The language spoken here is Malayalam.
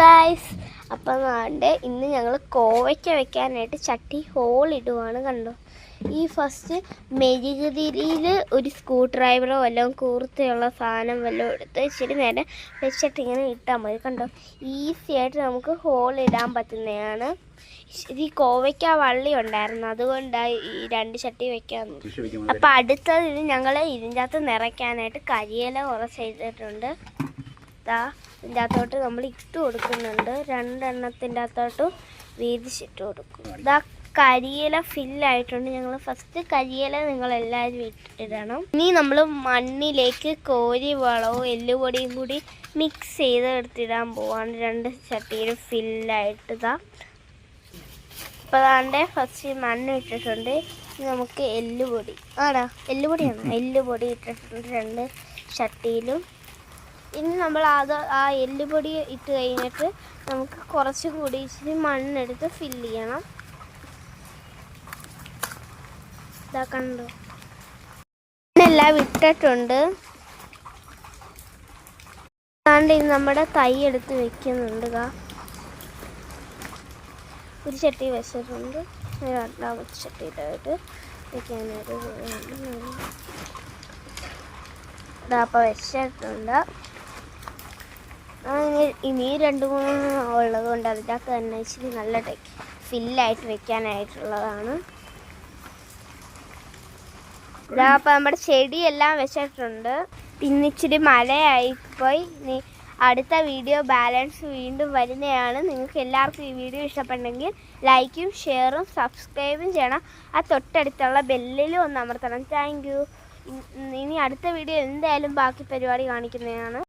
ഗൈസ്, അപ്പം ഇന്ന് ഞങ്ങൾ കോവയ്ക്ക വെക്കാനായിട്ട് ചട്ടി ഹോളിടുവാണ്. കണ്ടോ, ഈ ഫസ്റ്റ് മെഴുകുതിരിയിൽ ഒരു സ്ക്രൂ ഡ്രൈവറോ വല്ലതും കൂർത്തയുള്ള സാധനം വല്ലതും എടുത്ത് ഇച്ചിരി നേരം വെച്ചിട്ട് ഇങ്ങനെ ഇട്ടാൽ മതി. കണ്ടോ, ഈസി ആയിട്ട് നമുക്ക് ഹോളിടാൻ പറ്റുന്നതാണ്. ഈ കോവയ്ക്ക വള്ളി ഉണ്ടായിരുന്നു, അതുകൊണ്ടാണ് ഈ രണ്ട് ചട്ടി വെക്കാമെന്ന്. അപ്പം അടുത്തത് ഞങ്ങൾ ഇതിൻ്റെ അകത്ത് നിറയ്ക്കാനായിട്ട് കരിയില കുറച്ച് ചെയ്തിട്ടുണ്ട്. ഇതിൻ്റെ അകത്തോട്ട് നമ്മൾ ഇട്ട് കൊടുക്കുന്നുണ്ട്. രണ്ടെണ്ണത്തിൻ്റെ അകത്തോട്ട് വീതിച്ചിട്ട് കൊടുക്കും. കരിയില ഫില്ലായിട്ടുണ്ട്. ഞങ്ങൾ ഫസ്റ്റ് കരിയില നിങ്ങളെല്ലാവരും ഇടണം. ഇനി നമ്മൾ മണ്ണിലേക്ക് കോരി വളവും എല്ലുപൊടിയും കൂടി മിക്സ് ചെയ്ത് എടുത്തിടാൻ പോവാണ്. രണ്ട് ചട്ടിയിൽ ഫില്ലായിട്ട് ഇപ്പോൾ ഫസ്റ്റ് മണ്ണ് ഇട്ടിട്ടുണ്ട്. നമുക്ക് എല്ലുപൊടി എല്ലുപൊടി ഇട്ടിട്ടുണ്ട് രണ്ട് ചട്ടിയിലും. ഇനി നമ്മൾ ആ എല്ലുപൊടി ഇട്ട് കഴിഞ്ഞിട്ട് നമുക്ക് കുറച്ചും കൂടി ഇച്ചിരി മണ്ണെടുത്ത് ഫില്ല് ചെയ്യണം. ഇതാ കണ്ടോ, മണ്ണെല്ലാം ഇട്ടിട്ടുണ്ട്. അതാണ്ട് ഇത് നമ്മുടെ തൈ എടുത്ത് വെക്കുന്നുണ്ട്. ഒരു ചട്ടി വെച്ചിട്ടുണ്ട്. രണ്ടാമത്തെ ചട്ടിയിലായിട്ട് വെക്കാനായിട്ട് അപ്പം വെച്ചിട്ടുണ്ട്. ഇനി 2-3 ഉള്ളത് കൊണ്ട് അതിൻ്റെ അകത്ത് തന്നെ ഇച്ചിരി നല്ല ഫില്ലായിട്ട് വെക്കാനായിട്ടുള്ളതാണ്. അപ്പം നമ്മുടെ ചെടിയെല്ലാം വെച്ചിട്ടുണ്ട്. പിന്നെ ഇച്ചിരി മഴയായിപ്പോയി. ഇനി അടുത്ത വീഡിയോ ബാലൻസ് വീണ്ടും വരുന്നതാണ്. നിങ്ങൾക്ക് എല്ലാവർക്കും ഈ വീഡിയോ ഇഷ്ടപ്പെട്ടെങ്കിൽ ലൈക്കും ഷെയറും സബ്സ്ക്രൈബും ചെയ്യണം. ആ തൊട്ടടുത്തുള്ള ബെല്ലിലും ഒന്ന് അമർത്തണം. Thank you. ഇനി അടുത്ത വീഡിയോ എന്തായാലും ബാക്കി പരിപാടി കാണിക്കുന്നതാണ്.